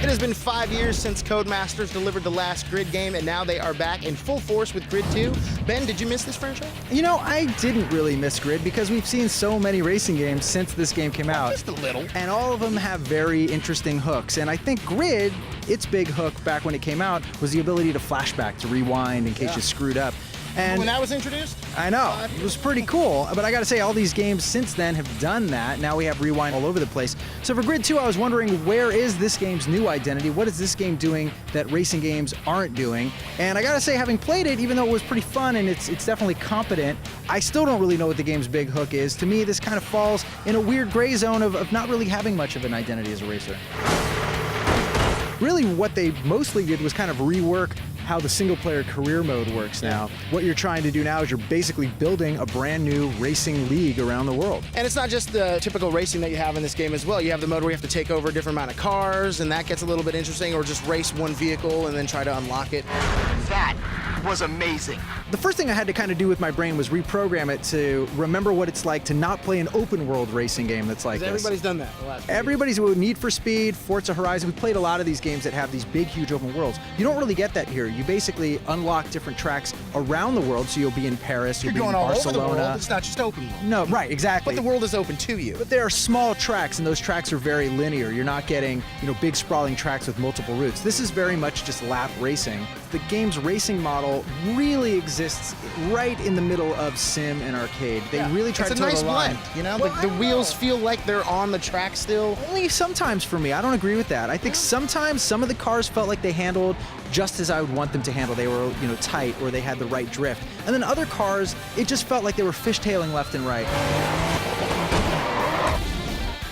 It has been 5 years since Codemasters delivered the last Grid game, and now they are back in full force with Grid 2. Ben, did you miss this franchise? You know, I didn't really miss Grid because we've seen so many racing games since this game came out. Just a little. And all of them have very interesting hooks. And I think Grid, its big hook back when it came out, was the ability to flashback, to rewind in case you screwed up. And when that was introduced? I know, it was pretty cool, but I gotta say all these games since then have done that. Now we have rewind all over the place. So for Grid 2, I was wondering, where is this game's new identity? What is this game doing that racing games aren't doing? And I gotta say, having played it, even though it was pretty fun and it's definitely competent, I still don't really know what the game's big hook is. To me, this kind of falls in a weird gray zone of not really having much of an identity as a racer. Really, what they mostly did was kind of rework how the single-player career mode works now. What you're trying to do now is you're basically building a brand new racing league around the world. And it's not just the typical racing that you have in this game as well. You have the mode where you have to take over a different amount of cars, and that gets a little bit interesting, or just race one vehicle and then try to unlock it. That was amazing. The first thing I had to kind of do with my brain was reprogram it to remember what it's like to not play an open-world racing game that's like this. Everybody's done that the last few Everybody's with Need for Speed, Forza Horizon. We played a lot of these games that have these big, huge open worlds. You don't really get that here. You basically unlock different tracks around the world, so you'll be in Paris, you'll be in Barcelona. Over the world. It's not just open world. No, right, exactly. But the world is open to you. But there are small tracks, and those tracks are very linear. You're not getting, big sprawling tracks with multiple routes. This is very much just lap racing. The game's racing model really exists right in the middle of sim and arcade. They really try to toe the line. It's a nice blend, the wheels feel like they're on the track still. Only sometimes for me. I don't agree with that. I think sometimes some of the cars felt like they handled just as I would want them to handle. They were, tight, or they had the right drift. And then other cars, it just felt like they were fishtailing left and right.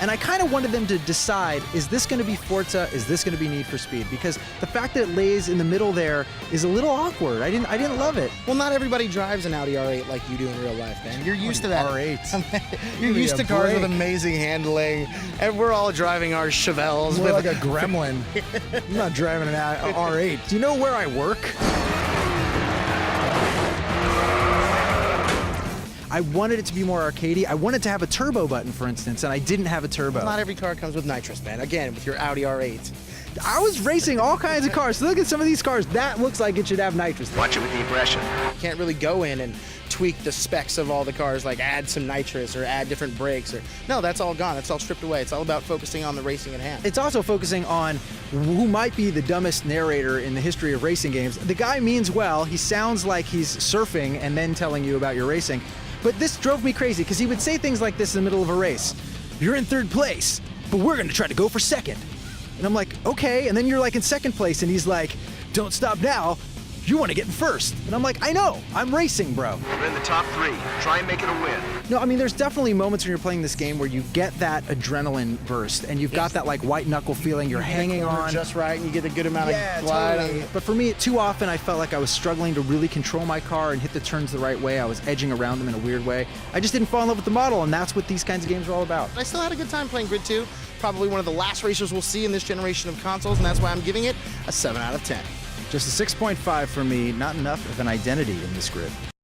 And I kind of wanted them to decide, is this going to be Forza, is this going to be Need for Speed? Because the fact that it lays in the middle there is a little awkward. I didn't love it. Well, not everybody drives an Audi R8 like you do in real life, man. You're used to that. R8. You're used to cars with amazing handling, and we're all driving our Chevelles. More like a Gremlin. I'm not driving an R8. Do you know where I work? I wanted it to be more arcadey. I wanted to have a turbo button, for instance, and I didn't have a turbo. Well, not every car comes with nitrous, man. Again, with your Audi R8. I was racing all kinds of cars. So look at some of these cars. That looks like it should have nitrous. Watch it with the aggression. You can't really go in and tweak the specs of all the cars, like add some nitrous or add different brakes. No, that's all gone. That's all stripped away. It's all about focusing on the racing at hand. It's also focusing on who might be the dumbest narrator in the history of racing games. The guy means well. He sounds like he's surfing and then telling you about your racing. But this drove me crazy because he would say things like this in the middle of a race. You're in third place, but we're going to try to go for second. And I'm like, okay. And then you're like in second place, and he's like, don't stop now. You want to get in first. And I'm like, I know. I'm racing, bro. We're in the top 3. Try and make it a win. No, I mean, there's definitely moments when you're playing this game where you get that adrenaline burst, and you've got that like white knuckle feeling. You're hanging on just right, and you get a good amount of glide. Totally. But for me, too often I felt like I was struggling to really control my car and hit the turns the right way. I was edging around them in a weird way. I just didn't fall in love with the model, and that's what these kinds of games are all about. I still had a good time playing Grid 2. Probably one of the last racers we'll see in this generation of consoles, and that's why I'm giving it a 7 out of 10. Just a 6.5 for me. Not enough of an identity in this Grid.